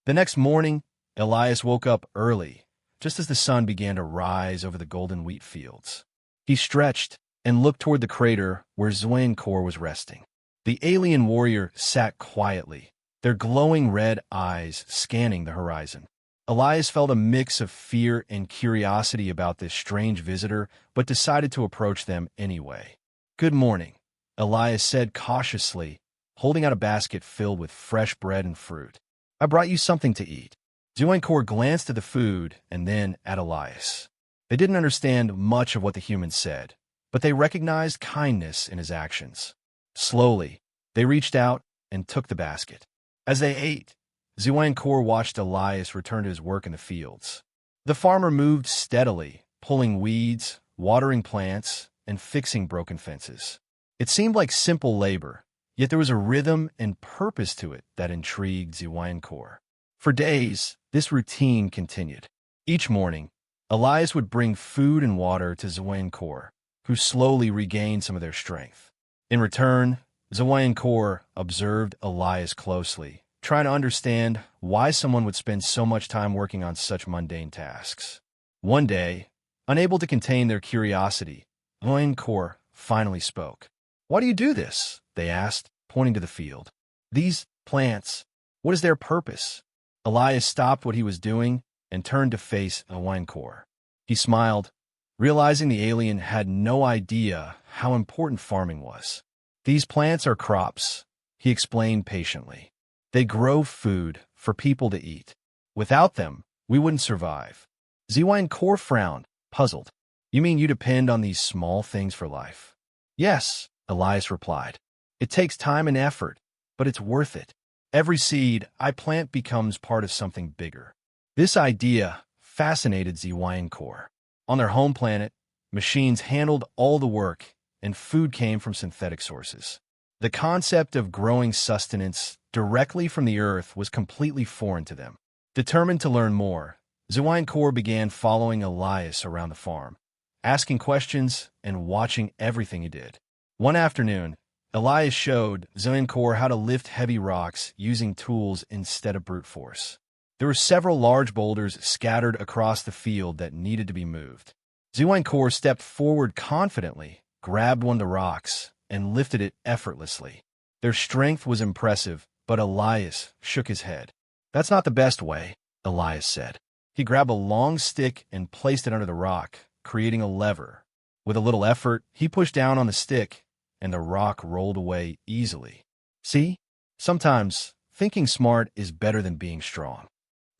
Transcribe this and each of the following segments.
The next morning, Elias woke up early, just as the sun began to rise over the golden wheat fields. He stretched and looked toward the crater where Zwain-Kor was resting. The alien warrior sat quietly, their glowing red eyes scanning the horizon. Elias felt a mix of fear and curiosity about this strange visitor, but decided to approach them anyway. "Good morning," Elias said cautiously, holding out a basket filled with fresh bread and fruit. "I brought you something to eat." Zwain-Kor glanced at the food and then at Elias. They didn't understand much of what the human said, but they recognized kindness in his actions. Slowly, they reached out and took the basket. As they ate, Zwain-Kor watched Elias return to his work in the fields. The farmer moved steadily, pulling weeds, watering plants, and fixing broken fences. It seemed like simple labor, yet there was a rhythm and purpose to it that intrigued Zwain-Kor. For days, this routine continued. Each morning, Elias would bring food and water to Zwain-Kor, who slowly regained some of their strength. In return, Zwain-Kor observed Elias closely, trying to understand why someone would spend so much time working on such mundane tasks. One day, unable to contain their curiosity, Zwain-Kor finally spoke. "Why do you do this?" they asked, pointing to the field. "These plants, what is their purpose?" Elias stopped what he was doing and turned to face Zwain-Kor. He smiled, realizing the alien had no idea how important farming was. "These plants are crops," he explained patiently. "They grow food for people to eat. Without them, we wouldn't survive." Zwain-Kor frowned, puzzled. "You mean you depend on these small things for life?" "Yes," Elias replied. "It takes time and effort, but it's worth it. Every seed I plant becomes part of something bigger." This idea fascinated Zwain-Kor. On their home planet, machines handled all the work, and food came from synthetic sources. The concept of growing sustenance directly from the earth was completely foreign to them. Determined to learn more, Zwain-Kor began following Elias around the farm, asking questions and watching everything he did. One afternoon, Elias showed Zwain-Kor how to lift heavy rocks using tools instead of brute force. There were several large boulders scattered across the field that needed to be moved. Zwain-Kor stepped forward confidently, grabbed one of the rocks, and lifted it effortlessly. Their strength was impressive, but Elias shook his head. "That's not the best way," Elias said. He grabbed a long stick and placed it under the rock, creating a lever. With a little effort, he pushed down on the stick, and the rock rolled away easily. "See? Sometimes, thinking smart is better than being strong."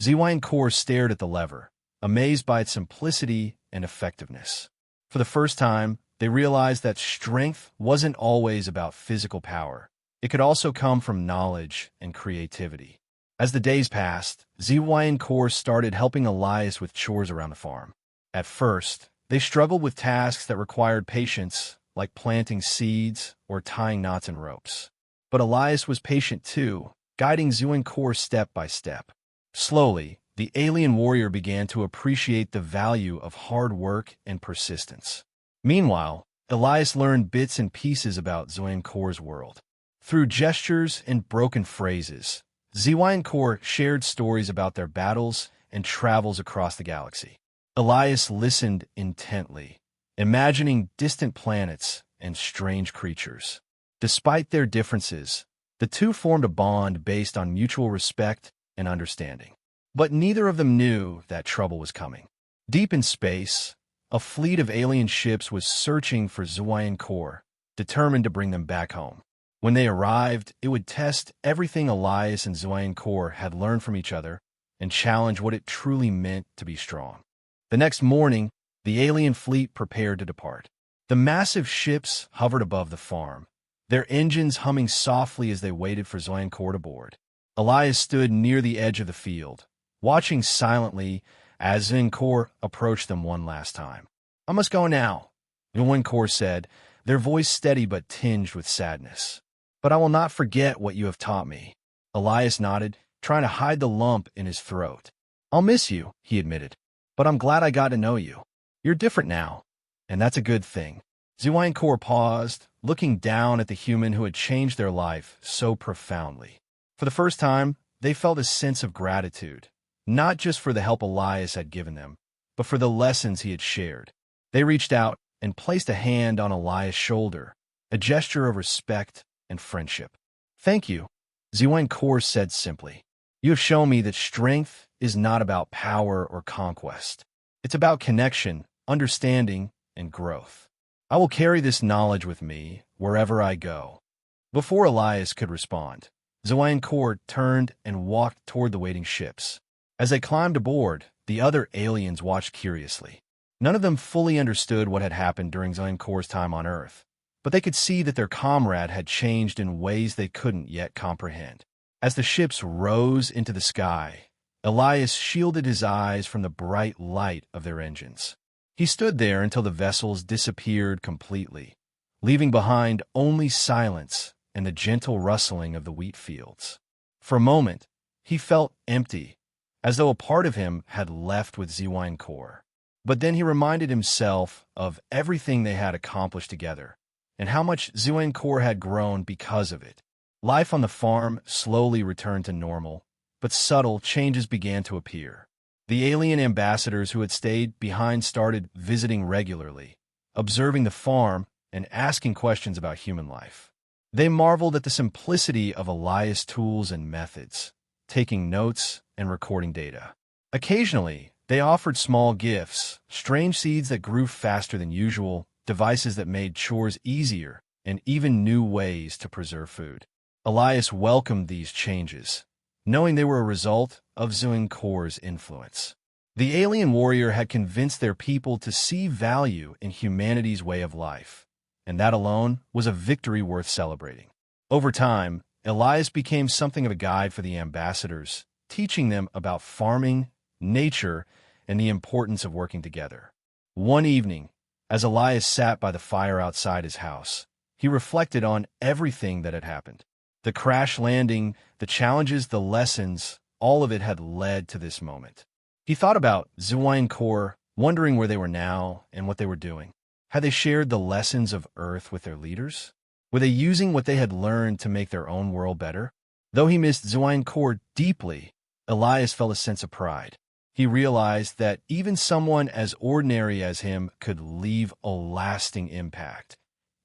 Zwain-Kor stared at the lever, amazed by its simplicity and effectiveness. For the first time, they realized that strength wasn't always about physical power. It could also come from knowledge and creativity. As the days passed, Zwain-Kor started helping Elias with chores around the farm. At first, they struggled with tasks that required patience, like planting seeds or tying knots in ropes. But Elias was patient too, guiding Zwain-Kor step by step. Slowly, the alien warrior began to appreciate the value of hard work and persistence. Meanwhile, Elias learned bits and pieces about Zwain-Kor's world. Through gestures and broken phrases, Zwain-Kor shared stories about their battles and travels across the galaxy. Elias listened intently, imagining distant planets and strange creatures. Despite their differences, the two formed a bond based on mutual respect and understanding. But neither of them knew that trouble was coming. Deep in space, a fleet of alien ships was searching for Zwain-Kor, determined to bring them back home. When they arrived, it would test everything Elias and Zwain-Kor had learned from each other and challenge what it truly meant to be strong. The next morning, the alien fleet prepared to depart. The massive ships hovered above the farm, their engines humming softly as they waited for Zwain-Kor to board. Elias stood near the edge of the field, watching silently as Zwain-Kor approached them one last time. "I must go now," Zwain-Kor said, their voice steady but tinged with sadness. "But I will not forget what you have taught me." Elias nodded, trying to hide the lump in his throat. "I'll miss you," he admitted, "but I'm glad I got to know you. You're different now, and that's a good thing." Zwain-Kor paused, looking down at the human who had changed their life so profoundly. For the first time, they felt a sense of gratitude, not just for the help Elias had given them, but for the lessons he had shared. They reached out and placed a hand on Elias' shoulder, a gesture of respect and friendship. "Thank you," HFY said simply. "You have shown me that strength is not about power or conquest. It's about connection, understanding, and growth. I will carry this knowledge with me wherever I go." Before Elias could respond, HFY turned and walked toward the waiting ships. As they climbed aboard, the other aliens watched curiously. None of them fully understood what had happened during HFY's time on Earth, but they could see that their comrade had changed in ways they couldn't yet comprehend. As the ships rose into the sky, Elias shielded his eyes from the bright light of their engines. He stood there until the vessels disappeared completely, leaving behind only silence and the gentle rustling of the wheat fields. For a moment, he felt empty, as though a part of him had left with HFY. But then he reminded himself of everything they had accomplished together, and how much HFY had grown because of it. Life on the farm slowly returned to normal, but subtle changes began to appear. The alien ambassadors who had stayed behind started visiting regularly, observing the farm and asking questions about human life. They marveled at the simplicity of Elias' tools and methods, taking notes and recording data. Occasionally, they offered small gifts, strange seeds that grew faster than usual, devices that made chores easier, and even new ways to preserve food. Elias welcomed these changes, knowing they were a result of HFY's influence. The alien warrior had convinced their people to see value in humanity's way of life, and that alone was a victory worth celebrating. Over time, Elias became something of a guide for the ambassadors, teaching them about farming, nature, and the importance of working together. One evening, as Elias sat by the fire outside his house, he reflected on everything that had happened. The crash landing, the challenges, the lessons, all of it had led to this moment. He thought about HFY, wondering where they were now and what they were doing. Had they shared the lessons of Earth with their leaders? Were they using what they had learned to make their own world better? Though he missed HFY deeply, Elias felt a sense of pride. He realized that even someone as ordinary as him could leave a lasting impact,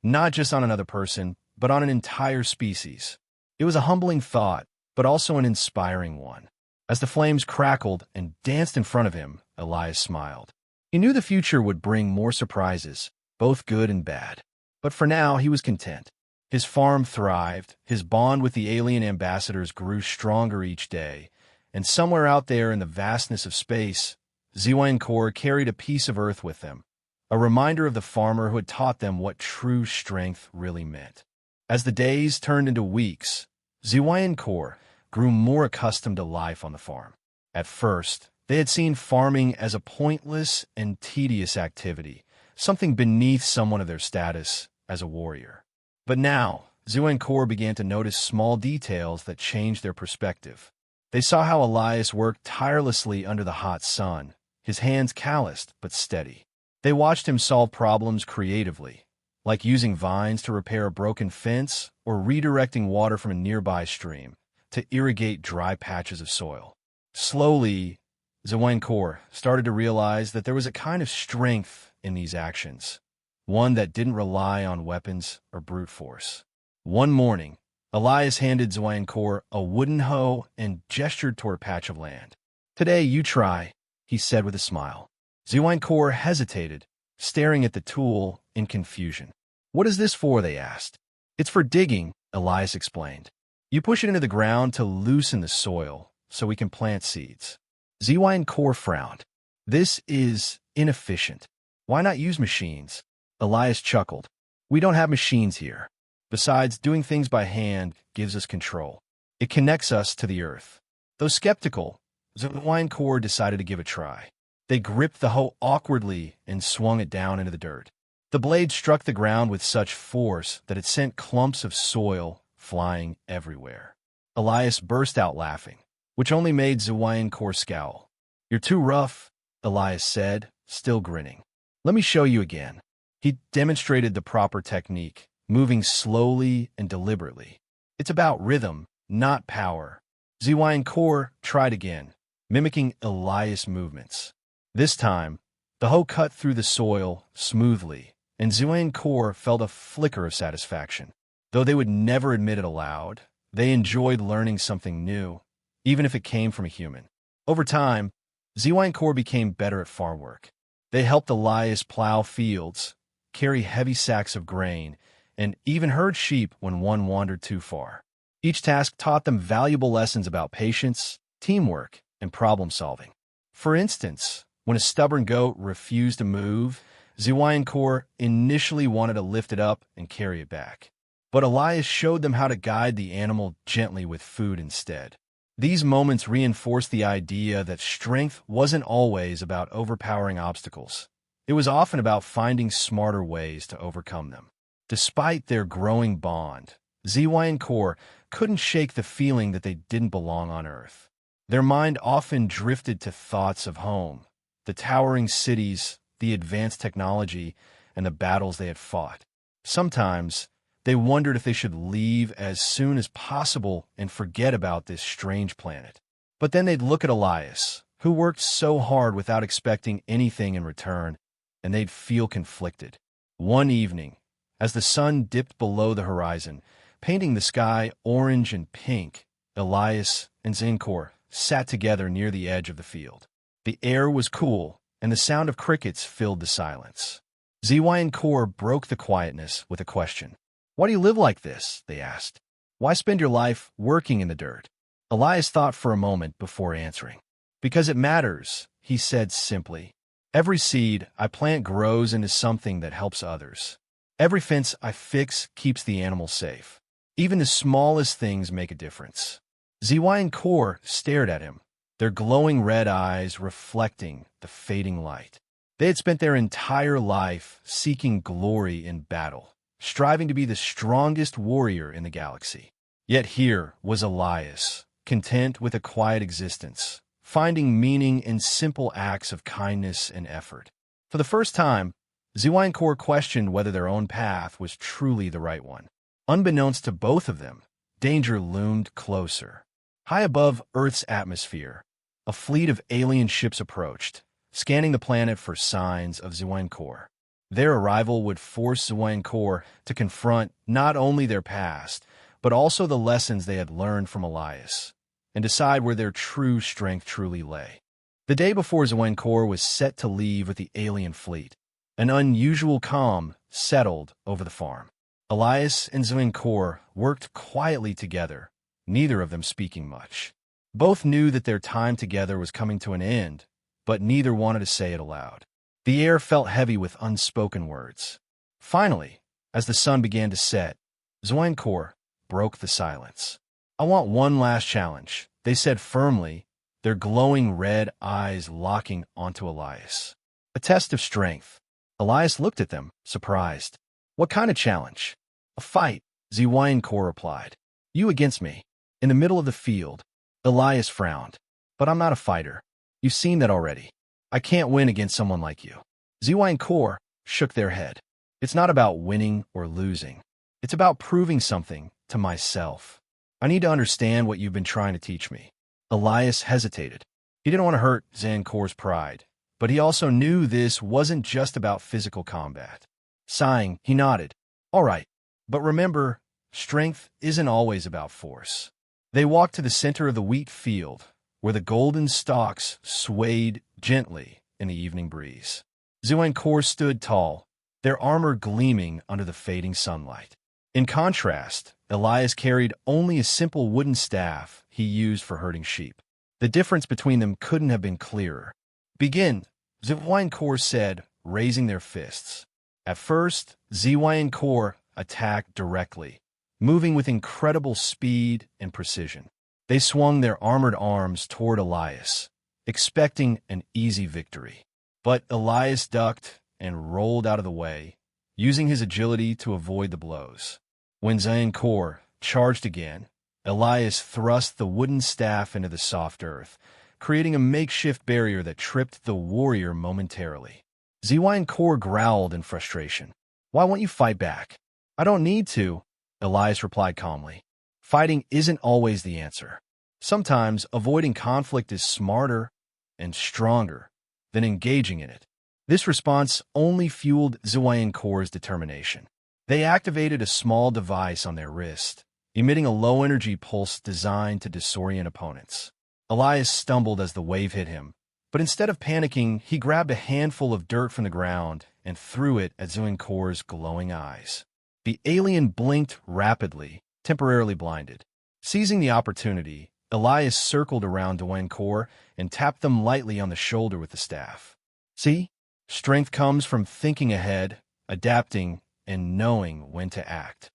not just on another person, but on an entire species. It was a humbling thought, but also an inspiring one. As the flames crackled and danced in front of him, Elias smiled. He knew the future would bring more surprises, both good and bad. But for now, he was content. His farm thrived, his bond with the alien ambassadors grew stronger each day, and somewhere out there in the vastness of space, HFY carried a piece of Earth with them, a reminder of the farmer who had taught them what true strength really meant. As the days turned into weeks, HFY grew more accustomed to life on the farm. At first, they had seen farming as a pointless and tedious activity, something beneath someone of their status as a warrior. But now, HFY began to notice small details that changed their perspective. They saw how Elias worked tirelessly under the hot sun, his hands calloused but steady. They watched him solve problems creatively, like using vines to repair a broken fence or redirecting water from a nearby stream to irrigate dry patches of soil. Slowly, HFY started to realize that there was a kind of strength in these actions, one that didn't rely on weapons or brute force. One morning, Elias handed HFY a wooden hoe and gestured toward a patch of land. "Today, you try," he said with a smile. HFY hesitated, staring at the tool in confusion. "What is this for?" they asked. "It's for digging," Elias explained. "You push it into the ground to loosen the soil so we can plant seeds." HFY frowned. "This is inefficient. Why not use machines?" Elias chuckled. "We don't have machines here. Besides, doing things by hand gives us control. It connects us to the earth." Though skeptical, HFY decided to give it a try. They gripped the hoe awkwardly and swung it down into the dirt. The blade struck the ground with such force that it sent clumps of soil flying everywhere. Elias burst out laughing, which only made HFY scowl. "You're too rough," Elias said, still grinning. "Let me show you again." He demonstrated the proper technique, moving slowly and deliberately. "It's about rhythm, not power. ZY and Core tried again, mimicking Elias' movements. This time, the hoe cut through the soil smoothly, and ZY and Core felt a flicker of satisfaction. Though they would never admit it aloud, they enjoyed learning something new, even if it came from a human. Over time, ZY and Core became better at farm work. They helped Elias plow fields, carry heavy sacks of grain, and even herd sheep when one wandered too far. Each task taught them valuable lessons about patience, teamwork, and problem-solving. For instance, when a stubborn goat refused to move, ZY and Core initially wanted to lift it up and carry it back. But Elias showed them how to guide the animal gently with food instead. These moments reinforced the idea that strength wasn't always about overpowering obstacles. It was often about finding smarter ways to overcome them. Despite their growing bond, ZY and Core couldn't shake the feeling that they didn't belong on Earth. Their mind often drifted to thoughts of home, the towering cities, the advanced technology, and the battles they had fought. Sometimes, they wondered if they should leave as soon as possible and forget about this strange planet. But then they'd look at Elias, who worked so hard without expecting anything in return, and they'd feel conflicted. One evening, as the sun dipped below the horizon, painting the sky orange and pink, Elias and Zincor sat together near the edge of the field. The air was cool, and the sound of crickets filled the silence. ZY and Core broke the quietness with a question. "Why do you live like this?" they asked. "Why spend your life working in the dirt?" Elias thought for a moment before answering. "Because it matters," he said simply. "Every seed I plant grows into something that helps others. Every fence I fix keeps the animals safe. Even the smallest things make a difference." ZY and Core stared at him, their glowing red eyes reflecting the fading light. They had spent their entire life seeking glory in battle, striving to be the strongest warrior in the galaxy. Yet here was Elias, content with a quiet existence, finding meaning in simple acts of kindness and effort. For the first time, ZY and Core questioned whether their own path was truly the right one. Unbeknownst to both of them, danger loomed closer. High above Earth's atmosphere, a fleet of alien ships approached, scanning the planet for signs of ZY and Core. Their arrival would force ZY and Core to confront not only their past, but also the lessons they had learned from Elias, and decide where their true strength truly lay. The day before ZY and Core was set to leave with the alien fleet, an unusual calm settled over the farm. Elias and ZY and Core worked quietly together, neither of them speaking much. Both knew that their time together was coming to an end, but neither wanted to say it aloud. The air felt heavy with unspoken words. Finally, as the sun began to set, ZY and Core broke the silence. "I want one last challenge," they said firmly, their glowing red eyes locking onto Elias. "A test of strength." Elias looked at them, surprised. "What kind of challenge?" "A fight," ZY and Core replied. "You against me." In the middle of the field, Elias frowned. "But I'm not a fighter. You've seen that already. I can't win against someone like you." ZY and Core shook their head. "It's not about winning or losing. It's about proving something to myself. I need to understand what you've been trying to teach me." Elias hesitated. He didn't want to hurt ZY and Core's pride, but he also knew this wasn't just about physical combat. Sighing, he nodded. "All right, but remember, strength isn't always about force." They walked to the center of the wheat field, where the golden stalks swayed gently in the evening breeze. ZY and Core stood tall, their armor gleaming under the fading sunlight. In contrast, Elias carried only a simple wooden staff he used for herding sheep. The difference between them couldn't have been clearer. "Begin," ZY and Core said, raising their fists. At first, ZY and Core attacked directly, moving with incredible speed and precision. They swung their armored arms toward Elias, expecting an easy victory. But Elias ducked and rolled out of the way, using his agility to avoid the blows. When ZY and Core charged again, Elias thrust the wooden staff into the soft earth, creating a makeshift barrier that tripped the warrior momentarily. ZY and Core growled in frustration. "Why won't you fight back?" "I don't need to," Elias replied calmly. "Fighting isn't always the answer. Sometimes avoiding conflict is smarter and stronger than engaging in it. This response only fueled Ziwei Corps' determination. They activated a small device on their wrist, emitting a low-energy pulse designed to disorient opponents. Elias stumbled as the wave hit him, but instead of panicking, he grabbed a handful of dirt from the ground and threw it at Ziwei Corps' glowing eyes. The alien blinked rapidly, temporarily blinded. Seizing the opportunity, Elias circled around Ziwei Corps and tapped them lightly on the shoulder with the staff. See? Strength comes from thinking ahead, adapting, and knowing when to act.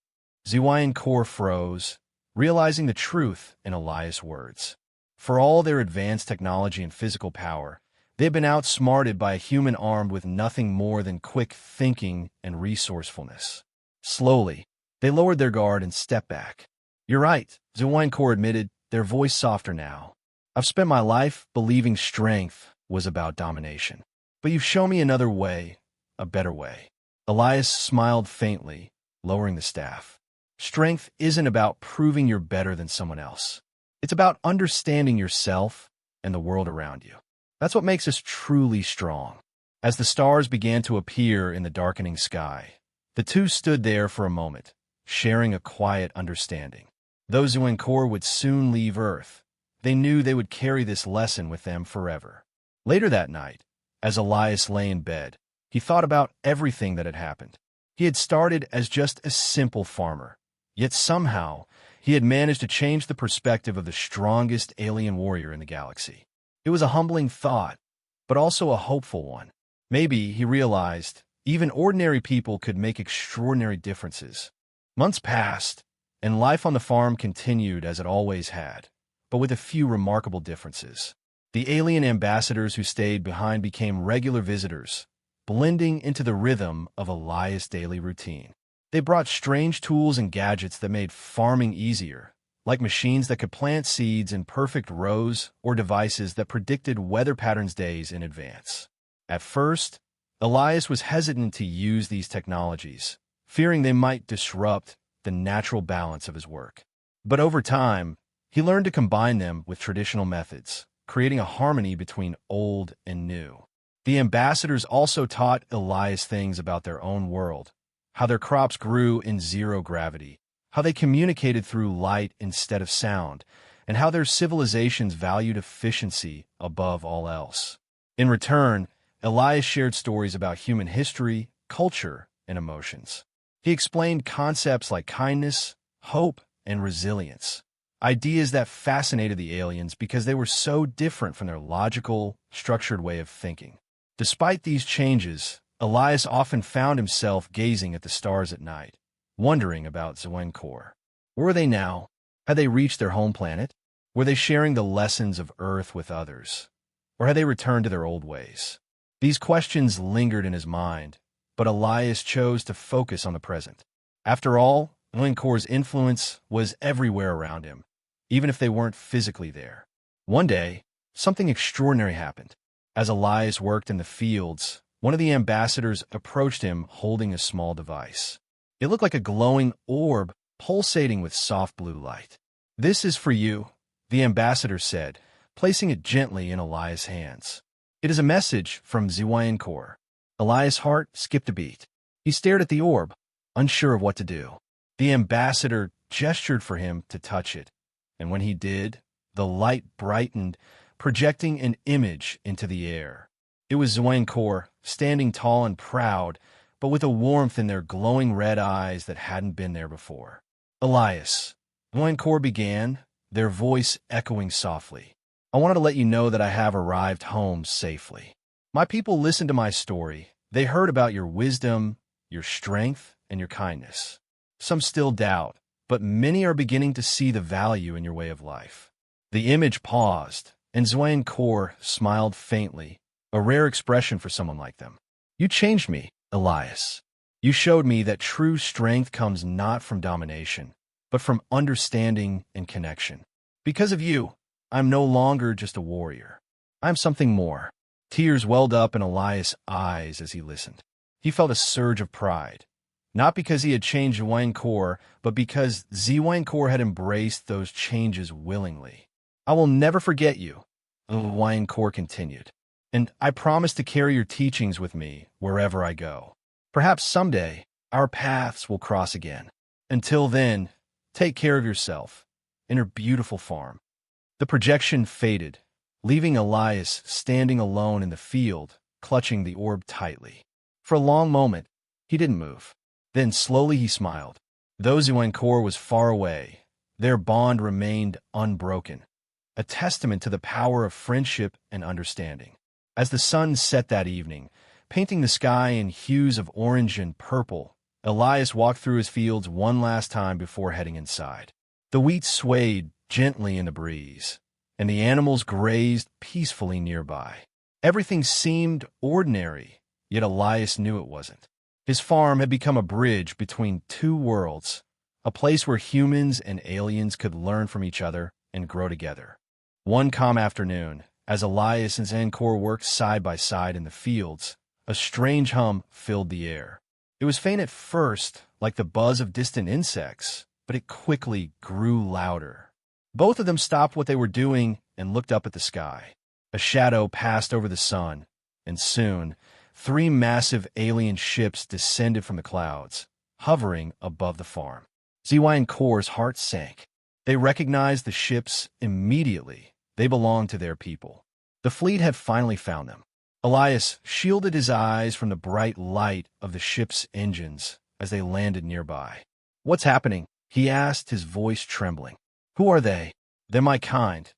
Ziwei Corps froze, realizing the truth in Elias' words. For all their advanced technology and physical power, they had been outsmarted by a human armed with nothing more than quick thinking and resourcefulness. Slowly, they lowered their guard and stepped back. "You're right," Ziwei Corps admitted, their voice softer now. "I've spent my life believing strength was about domination. But you've shown me another way, a better way." Elias smiled faintly, lowering the staff. "Strength isn't about proving you're better than someone else. It's about understanding yourself and the world around you. That's what makes us truly strong." As the stars began to appear in the darkening sky, the two stood there for a moment, sharing a quiet understanding. Those Ziwei Corps would soon leave Earth. They knew they would carry this lesson with them forever. Later that night, as Elias lay in bed, he thought about everything that had happened. He had started as just a simple farmer, yet somehow he had managed to change the perspective of the strongest alien warrior in the galaxy. It was a humbling thought, but also a hopeful one. Maybe, he realized, even ordinary people could make extraordinary differences. Months passed, and life on the farm continued as it always had, but with a few remarkable differences. The alien ambassadors who stayed behind became regular visitors, blending into the rhythm of Elias' daily routine. They brought strange tools and gadgets that made farming easier, like machines that could plant seeds in perfect rows or devices that predicted weather patterns days in advance. At first, Elias was hesitant to use these technologies, fearing they might disrupt the natural balance of his work. But over time, he learned to combine them with traditional methods, creating a harmony between old and new. The ambassadors also taught Elias things about their own world, how their crops grew in zero gravity, how they communicated through light instead of sound, and how their civilizations valued efficiency above all else. In return, Elias shared stories about human history, culture, and emotions. He explained concepts like kindness, hope, and resilience, ideas that fascinated the aliens because they were so different from their logical, structured way of thinking. Despite these changes, Elias often found himself gazing at the stars at night, wondering about Ziwei Corps. Where were they now? Had they reached their home planet? Were they sharing the lessons of Earth with others? Or had they returned to their old ways? These questions lingered in his mind, but Elias chose to focus on the present. After all, Ziwei Corps' influence was everywhere around him, even if they weren't physically there. One day, something extraordinary happened. As Elias worked in the fields, one of the ambassadors approached him holding a small device. It looked like a glowing orb pulsating with soft blue light. "This is for you," the ambassador said, placing it gently in Elias' hands. "It is a message from Ziwei Corps." Elias' heart skipped a beat. He stared at the orb, unsure of what to do. The ambassador gestured for him to touch it, and when he did, the light brightened, projecting an image into the air. It was Ziwei Corps, standing tall and proud, but with a warmth in their glowing red eyes that hadn't been there before. "Elias," Ziwei Corps began, their voice echoing softly, "I wanted to let you know that I have arrived home safely. My people listened to my story. They heard about your wisdom, your strength, and your kindness. Some still doubt, but many are beginning to see the value in your way of life." The image paused, and Ziwei Corps smiled faintly, a rare expression for someone like them. "You changed me, Elias. You showed me that true strength comes not from domination, but from understanding and connection. Because of you, I'm no longer just a warrior. I'm something more." Tears welled up in Elias' eyes as he listened. He felt a surge of pride, not because he had changed Ziwei Corps, but because Ziwei Corps had embraced those changes willingly. I will never forget you, the Hawaiian Core continued. And I promise to carry your teachings with me wherever I go. Perhaps someday our paths will cross again. Until then, take care of yourself and your beautiful farm. The projection faded, leaving Elias standing alone in the field, clutching the orb tightly. For a long moment, he didn't move. Then slowly he smiled. Though Zuankor was far away, their bond remained unbroken, a testament to the power of friendship and understanding. As the sun set that evening, painting the sky in hues of orange and purple, Elias walked through his fields one last time before heading inside. The wheat swayed gently in the breeze, and the animals grazed peacefully nearby. Everything seemed ordinary, yet Elias knew it wasn't. His farm had become a bridge between two worlds, a place where humans and aliens could learn from each other and grow together. One calm afternoon, as Elias and Zankor worked side by side in the fields, a strange hum filled the air. It was faint at first, like the buzz of distant insects, but it quickly grew louder. Both of them stopped what they were doing and looked up at the sky. A shadow passed over the sun, and soon, 3 massive alien ships descended from the clouds, hovering above the farm. ZY and Kor's heart sank. They recognized the ships immediately. They belonged to their people. The fleet had finally found them. Elias shielded his eyes from the bright light of the ship's engines as they landed nearby. "What's happening?" he asked, his voice trembling. "Who are they?" "They're my kind,"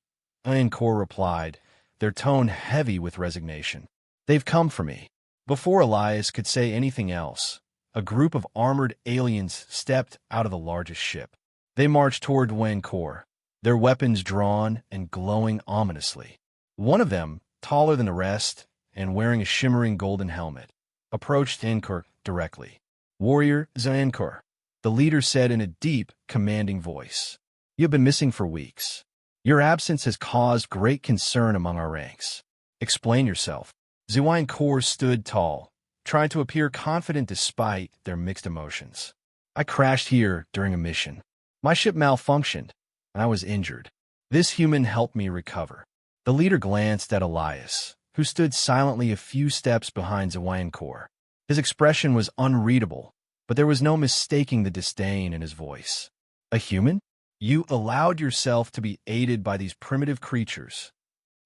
Ankor replied, their tone heavy with resignation. "They've come for me." Before Elias could say anything else, a group of armored aliens stepped out of the largest ship. They marched toward Wankor, their weapons drawn and glowing ominously. One of them, taller than the rest and wearing a shimmering golden helmet, approached Ankor directly. "Warrior Zankor," the leader said in a deep, commanding voice. "You have been missing for weeks. Your absence has caused great concern among our ranks. Explain yourself." Zankor stood tall, trying to appear confident despite their mixed emotions. "I crashed here during a mission. My ship malfunctioned, and I was injured. This human helped me recover." The leader glanced at Elias, who stood silently a few steps behind Zawankor. His expression was unreadable, but there was no mistaking the disdain in his voice. "A human? You allowed yourself to be aided by these primitive creatures."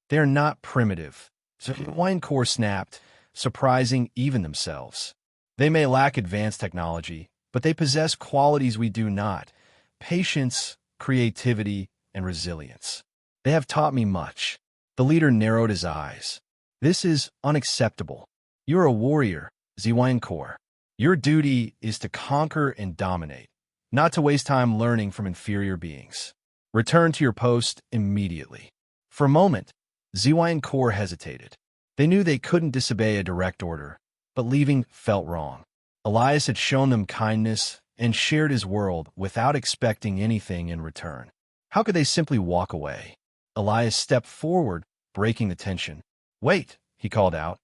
"They are not primitive," Zawankor snapped, surprising even themselves. "They may lack advanced technology, but they possess qualities we do not: patience, creativity, and resilience. They have taught me much." The leader narrowed his eyes. "This is unacceptable. You're a warrior, Zawankor. Your duty is to conquer and dominate, not to waste time learning from inferior beings. Return to your post immediately." For a moment, Zawankor hesitated. They knew they couldn't disobey a direct order, but leaving felt wrong. Elias had shown them kindness and shared his world without expecting anything in return. How could they simply walk away? Elias stepped forward, breaking the tension. "Wait," he called out,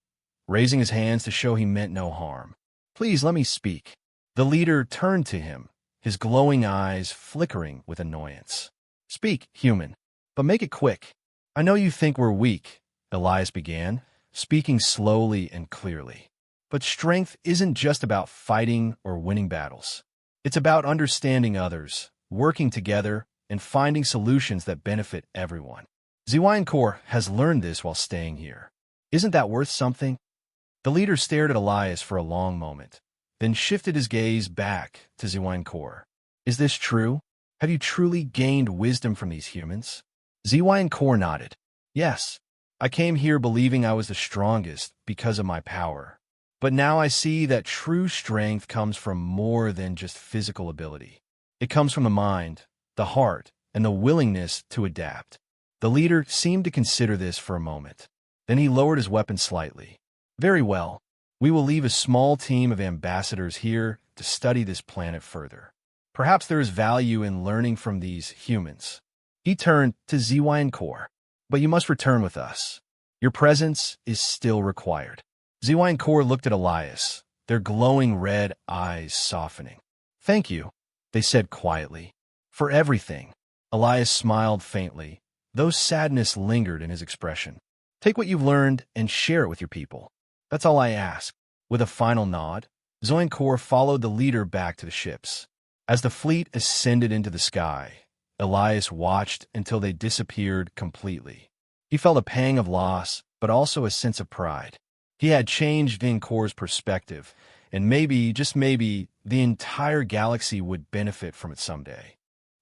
raising his hands to show he meant no harm. "Please let me speak." The leader turned to him, his glowing eyes flickering with annoyance. "Speak, human, but make it quick." "I know you think we're weak," Elias began, speaking slowly and clearly. "But strength isn't just about fighting or winning battles. It's about understanding others, working together, and finding solutions that benefit everyone. Zawankor has learned this while staying here. Isn't that worth something?" The leader stared at Elias for a long moment, then shifted his gaze back to Zawankor. "Is this true? Have you truly gained wisdom from these humans?" Zawankor nodded. "Yes, I came here believing I was the strongest because of my power. But now I see that true strength comes from more than just physical ability. It comes from the mind, the heart, and the willingness to adapt." The leader seemed to consider this for a moment. Then he lowered his weapon slightly. "Very well. We will leave a small team of ambassadors here to study this planet further. Perhaps there is value in learning from these humans." He turned to Zawankor. "But you must return with us. Your presence is still required." Zawankor looked at Elias, their glowing red eyes softening. "Thank you," they said quietly. "For everything." Elias smiled faintly, though sadness lingered in his expression. Take what you've learned and share it with your people. That's all I ask. With a final nod, Zoinkor followed the leader back to the ships. As the fleet ascended into the sky, Elias watched until they disappeared completely. He felt a pang of loss, but also a sense of pride. He had changed Vinkor's perspective, and maybe, just maybe, the entire galaxy would benefit from it someday.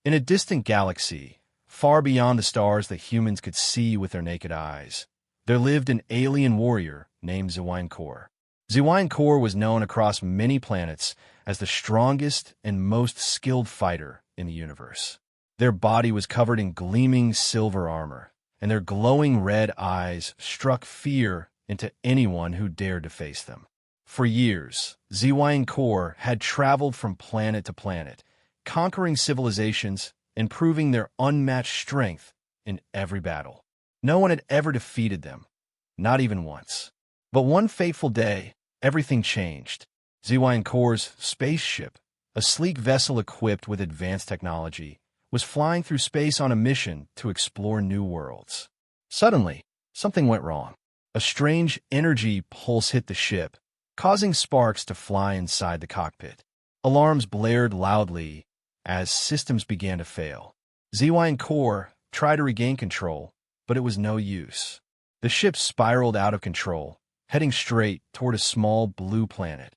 In a distant galaxy, far beyond the stars that humans could see with their naked eyes, there lived an alien warrior named Zoinkor. Zoinkor was known across many planets as the strongest and most skilled fighter in the universe. Their body was covered in gleaming silver armor, and their glowing red eyes struck fear into anyone who dared to face them. For years, Zoinkor had traveled from planet to planet, conquering civilizations and proving their unmatched strength in every battle. No one had ever defeated them, not even once. But one fateful day, everything changed. Zoinkor's spaceship, a sleek vessel equipped with advanced technology, was flying through space on a mission to explore new worlds. Suddenly, something went wrong. A strange energy pulse hit the ship, causing sparks to fly inside the cockpit. Alarms blared loudly as systems began to fail. Zoinkor tried to regain control, but it was no use. The ship spiraled out of control, heading straight toward a small blue planet,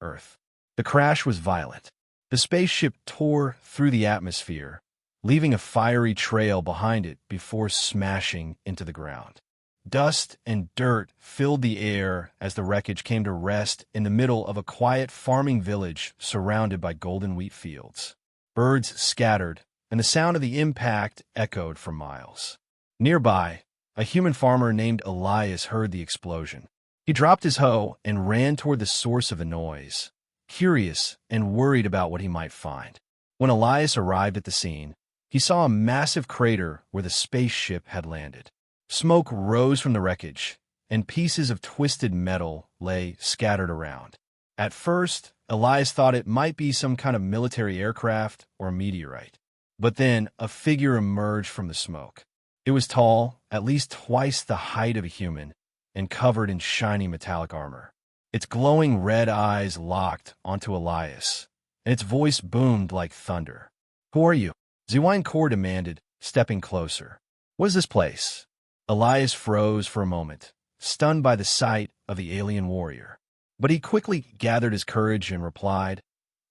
Earth. The crash was violent. The spaceship tore through the atmosphere, leaving a fiery trail behind it before smashing into the ground. Dust and dirt filled the air as the wreckage came to rest in the middle of a quiet farming village surrounded by golden wheat fields. Birds scattered, and the sound of the impact echoed for miles. Nearby, a human farmer named Elias heard the explosion. He dropped his hoe and ran toward the source of the noise, curious and worried about what he might find. When Elias arrived at the scene, he saw a massive crater where the spaceship had landed. Smoke rose from the wreckage, and pieces of twisted metal lay scattered around. At first, Elias thought it might be some kind of military aircraft or a meteorite. But then a figure emerged from the smoke. It was tall, at least twice the height of a human, and covered in shiny metallic armor. Its glowing red eyes locked onto Elias, and its voice boomed like thunder. "Who are you?" Zoinkor demanded, stepping closer. "What is this place?" Elias froze for a moment, stunned by the sight of the alien warrior. But he quickly gathered his courage and replied,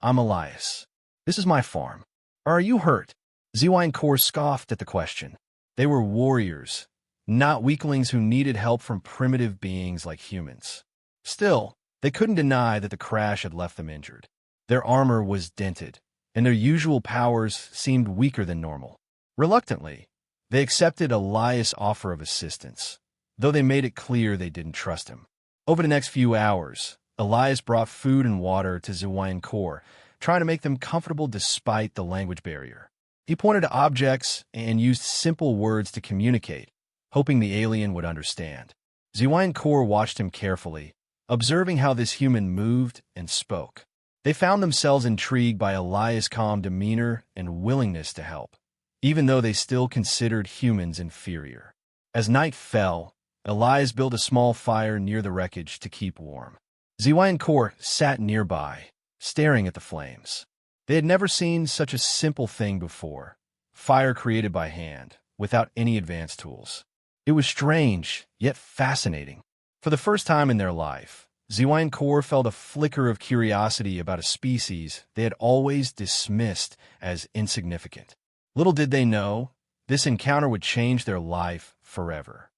"I'm Elias. This is my farm. Are you hurt?" Zoinkor scoffed at the question. They were warriors, not weaklings who needed help from primitive beings like humans. Still, they couldn't deny that the crash had left them injured. Their armor was dented, and their usual powers seemed weaker than normal. Reluctantly, they accepted Elias' offer of assistance, though they made it clear they didn't trust him. Over the next few hours, Elias brought food and water to Zoinkor, trying to make them comfortable despite the language barrier. He pointed to objects and used simple words to communicate, hoping the alien would understand. Zoinkor watched him carefully, observing how this human moved and spoke. They found themselves intrigued by Elias' calm demeanor and willingness to help, even though they still considered humans inferior. As night fell, Elias built a small fire near the wreckage to keep warm. Zoinkor sat nearby, staring at the flames. They had never seen such a simple thing before, fire created by hand, without any advanced tools. It was strange, yet fascinating. For the first time in their life, Zoinkor felt a flicker of curiosity about a species they had always dismissed as insignificant. Little did they know, this encounter would change their life forever.